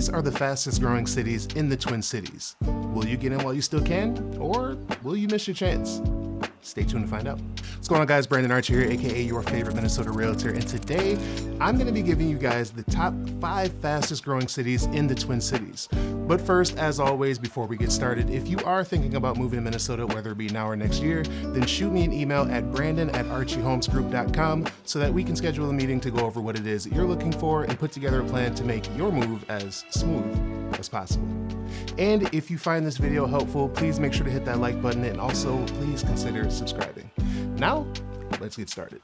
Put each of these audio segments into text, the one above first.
these are the fastest growing cities in the Twin Cities. Will you get in while you still can, or will you miss your chance? Stay tuned to find out. What's going on, guys? Brandon Archie here, aka your favorite Minnesota realtor, and today I'm going to be giving you guys the top 5 fastest growing cities in the Twin Cities. But first, as always, before we get started, if you are thinking about moving to Minnesota, whether it be now or next year, then shoot me an email at brandon@archiehomesgroup.com so that we can schedule a meeting to go over what it is that you're looking for and put together a plan to make your move as smooth as possible. And if you find this video helpful, please make sure to hit that like button and also please consider subscribing. Now, let's get started.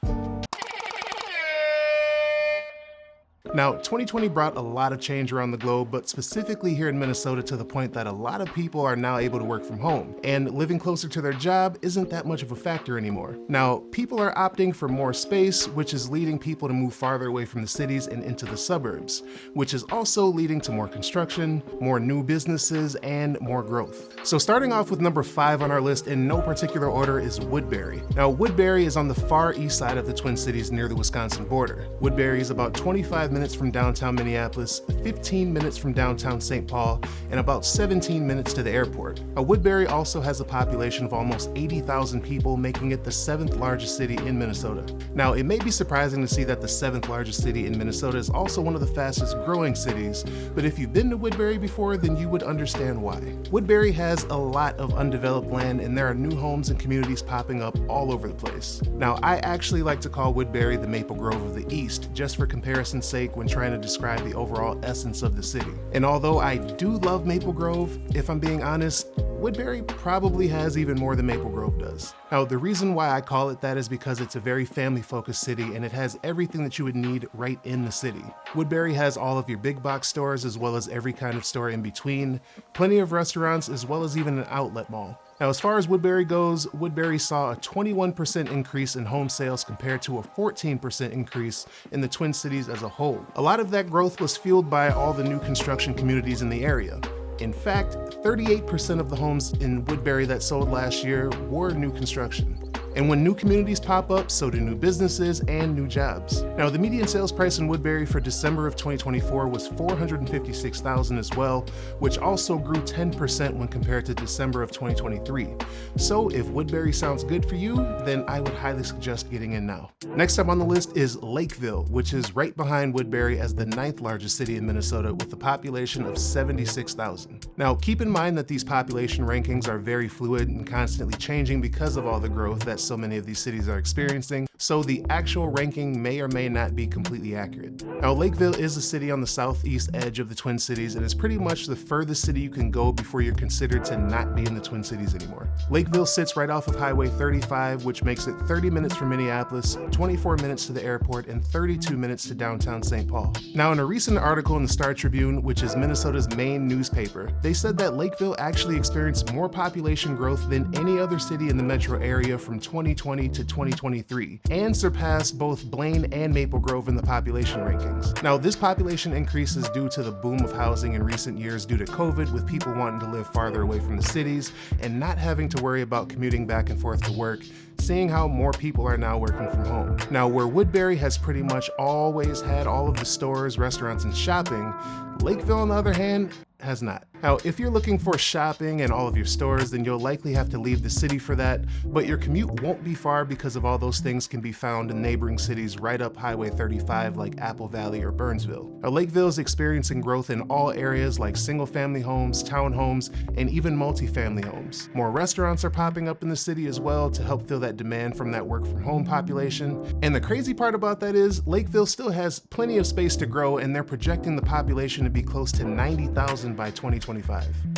Now, 2020 brought a lot of change around the globe, but specifically here in Minnesota to the point that a lot of people are now able to work from home, and living closer to their job isn't that much of a factor anymore. Now, people are opting for more space, which is leading people to move farther away from the cities and into the suburbs, which is also leading to more construction, more new businesses, and more growth. So starting off with number 5 on our list in no particular order is Woodbury. Now, Woodbury is on the far east side of the Twin Cities near the Wisconsin border. Woodbury is about 25 minutes from downtown Minneapolis, 15 minutes from downtown St. Paul, and about 17 minutes to the airport. Woodbury also has a population of almost 80,000 people, making it the 7th largest city in Minnesota. Now, it may be surprising to see that the 7th largest city in Minnesota is also one of the fastest growing cities, but if you've been to Woodbury before, then you would understand why. Woodbury has a lot of undeveloped land, and there are new homes and communities popping up all over the place. Now, I actually like to call Woodbury the Maple Grove of the East, just for comparison's sake when trying to describe the overall essence of the city. And although I do love Maple Grove, if I'm being honest, Woodbury probably has even more than Maple Grove does. Now, the reason why I call it that is because it's a very family-focused city and it has everything that you would need right in the city. Woodbury has all of your big box stores as well as every kind of store in between, plenty of restaurants, as well as even an outlet mall. Now, as far as Woodbury goes, Woodbury saw a 21% increase in home sales compared to a 14% increase in the Twin Cities as a whole. A lot of that growth was fueled by all the new construction communities in the area. In fact, 38% of the homes in Woodbury that sold last year were new construction. And when new communities pop up, so do new businesses and new jobs. Now, the median sales price in Woodbury for December of 2024 was $456,000 as well, which also grew 10% when compared to December of 2023. So if Woodbury sounds good for you, then I would highly suggest getting in now. Next up on the list is Lakeville, which is right behind Woodbury as the 9th largest city in Minnesota with a population of 76,000. Now, keep in mind that these population rankings are very fluid and constantly changing because of all the growth that so many of these cities are experiencing, so the actual ranking may or may not be completely accurate. Now, Lakeville is a city on the southeast edge of the Twin Cities and is pretty much the furthest city you can go before you're considered to not be in the Twin Cities anymore. Lakeville sits right off of Highway 35, which makes it 30 minutes from Minneapolis, 24 minutes to the airport, and 32 minutes to downtown St. Paul. Now, in a recent article in the Star Tribune, which is Minnesota's main newspaper, they said that Lakeville actually experienced more population growth than any other city in the metro area from 2020 to 2023, and surpassed both Blaine and Maple Grove in the population rankings. Now, this population increase is due to the boom of housing in recent years due to COVID, with people wanting to live farther away from the cities and not having to worry about commuting back and forth to work, seeing how more people are now working from home. Now, where Woodbury has pretty much always had all of the stores, restaurants, and shopping, Lakeville, on the other hand, has not. Now, if you're looking for shopping and all of your stores, then you'll likely have to leave the city for that, but your commute won't be far because of all those things can be found in neighboring cities right up Highway 35 like Apple Valley or Burnsville. Now, Lakeville is experiencing growth in all areas like single-family homes, townhomes, and even multifamily homes. More restaurants are popping up in the city as well to help fill that demand from that work-from-home population. And the crazy part about that is Lakeville still has plenty of space to grow, and they're projecting the population to be close to 90,000 by 2025.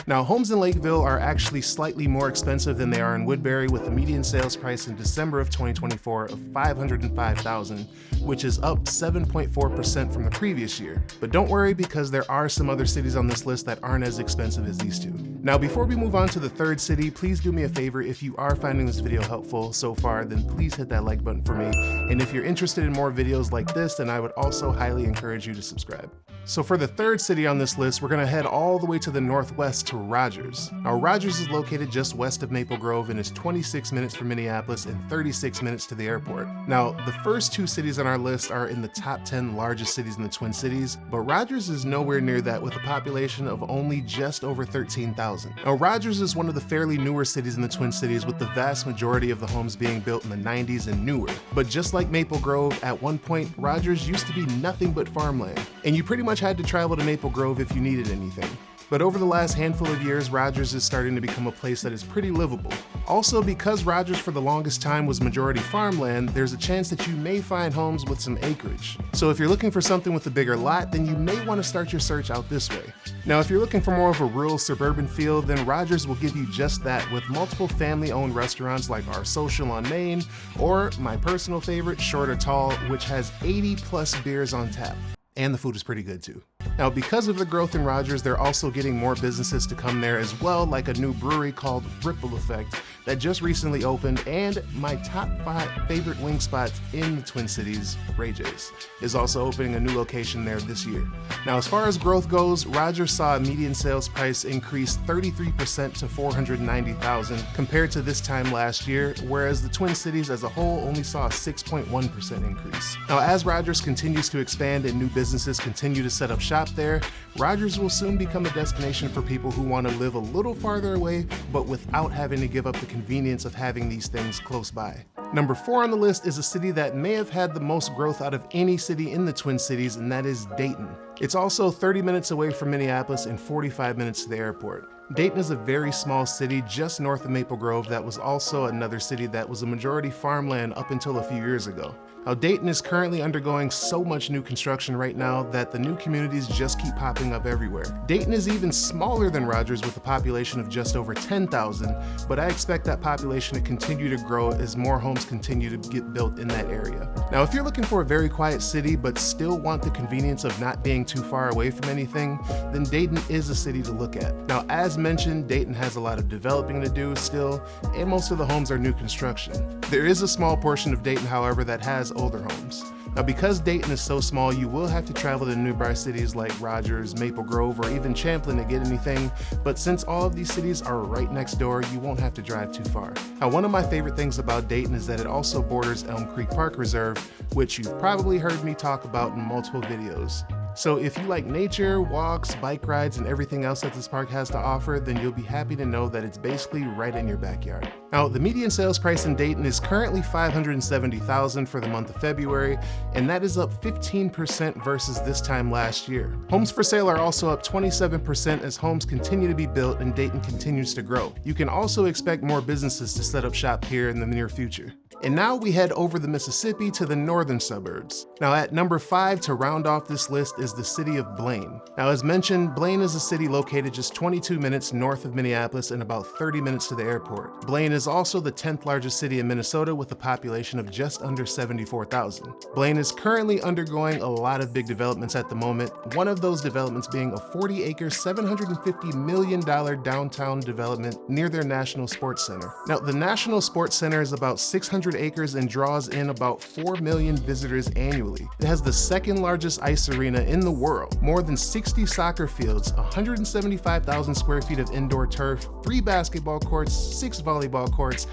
Now, homes in Lakeville are actually slightly more expensive than they are in Woodbury, with a median sales price in December of 2024 of $505,000, which is up 7.4% from the previous year. But don't worry, because there are some other cities on this list that aren't as expensive as these two. Now, before we move on to the 3rd city, please do me a favor. If you are finding this video helpful so far, then please hit that like button for me. And if you're interested in more videos like this, then I would also highly encourage you to subscribe. So for the third city on this list, we're gonna head all the way to the northwest to Rogers. Now Rogers is located just west of Maple Grove and is 26 minutes from Minneapolis and 36 minutes to the airport. Now the first two cities on our list are in the top 10 largest cities in the Twin Cities, but Rogers is nowhere near that with a population of only just over 13,000. Now Rogers is one of the fairly newer cities in the Twin Cities, with the vast majority of the homes being built in the 90s and newer. But just like Maple Grove, at one point Rogers used to be nothing but farmland, and you pretty much had to travel to Maple Grove if you needed anything. But over the last handful of years, Rogers is starting to become a place that is pretty livable. Also, because Rogers for the longest time was majority farmland, there's a chance that you may find homes with some acreage. So if you're looking for something with a bigger lot, then you may want to start your search out this way. Now, if you're looking for more of a rural suburban feel, then Rogers will give you just that, with multiple family-owned restaurants like Our Social on Main, or my personal favorite, Short or Tall, which has 80 plus beers on tap. And the food is pretty good too. Now, because of the growth in Rogers, they're also getting more businesses to come there as well, like a new brewery called Ripple Effect that just recently opened, and my top 5 favorite wing spots in the Twin Cities, Ray J's, is also opening a new location there this year. Now, as far as growth goes, Rogers saw a median sales price increase 33% to $490,000 compared to this time last year, whereas the Twin Cities as a whole only saw a 6.1% increase. Now, as Rogers continues to expand and new businesses continue to set up shop there, Rogers will soon become a destination for people who want to live a little farther away, but without having to give up the convenience of having these things close by. Number 4 on the list is a city that may have had the most growth out of any city in the Twin Cities, and that is Dayton. It's also 30 minutes away from Minneapolis and 45 minutes to the airport. Dayton is a very small city just north of Maple Grove that was also another city that was a majority farmland up until a few years ago. Now, Dayton is currently undergoing so much new construction right now that the new communities just keep popping up everywhere. Dayton is even smaller than Rogers with a population of just over 10,000, but I expect that population to continue to grow as more homes continue to get built in that area. Now, if you're looking for a very quiet city but still want the convenience of not being too far away from anything, then Dayton is a city to look at. Now, as mentioned, Dayton has a lot of developing to do still, and most of the homes are new construction. There is a small portion of Dayton, however, that has older homes. Now, because Dayton is so small, you will have to travel to nearby cities like Rogers, Maple Grove, or even Champlin to get anything, but since all of these cities are right next door, you won't have to drive too far. Now, one of my favorite things about Dayton is that it also borders Elm Creek Park Reserve, which you've probably heard me talk about in multiple videos. So if you like nature, walks, bike rides, and everything else that this park has to offer, then you'll be happy to know that it's basically right in your backyard. Now, the median sales price in Dayton is currently $570,000 for the month of February, and that is up 15% versus this time last year. Homes for sale are also up 27% as homes continue to be built and Dayton continues to grow. You can also expect more businesses to set up shop here in the near future. And now we head over the Mississippi to the northern suburbs. Now at number 5 to round off this list is the city of Blaine. Now as mentioned, Blaine is a city located just 22 minutes north of Minneapolis and about 30 minutes to the airport. Blaine is also the 10th largest city in Minnesota with a population of just under 74,000. Blaine is currently undergoing a lot of big developments at the moment, one of those developments being a 40-acre, $750 million downtown development near their National Sports Center. Now the National Sports Center is about 600 acres and draws in about 4 million visitors annually. It has the second largest ice arena in the world, more than 60 soccer fields, 175,000 square feet of indoor turf, 3 basketball courts, 6 volleyball courts,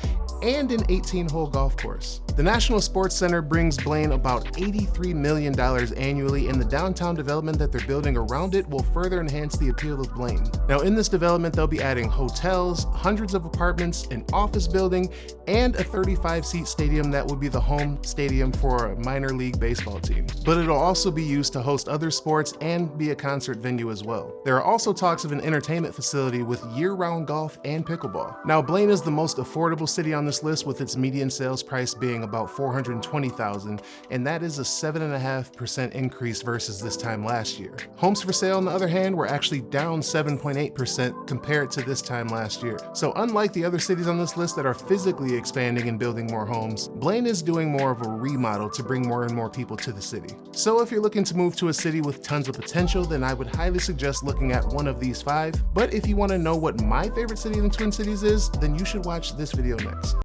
and an 18-hole golf course. The National Sports Center brings Blaine about $83 million annually, and the downtown development that they're building around it will further enhance the appeal of Blaine. Now in this development, they'll be adding hotels, hundreds of apartments, an office building, and a 35-seat stadium that will be the home stadium for a minor league baseball team. But it'll also be used to host other sports and be a concert venue as well. There are also talks of an entertainment facility with year-round golf and pickleball. Now Blaine is the most affordable city on this list, with its median sales price being about $420,000, and that is a 7.5% increase versus this time last year. Homes for sale, on the other hand, were actually down 7.8% compared to this time last year. So unlike the other cities on this list that are physically expanding and building more homes, Blaine is doing more of a remodel to bring more and more people to the city. So if you're looking to move to a city with tons of potential, then I would highly suggest looking at one of these 5. But if you want to know what my favorite city in the Twin Cities is, then you should watch this video next.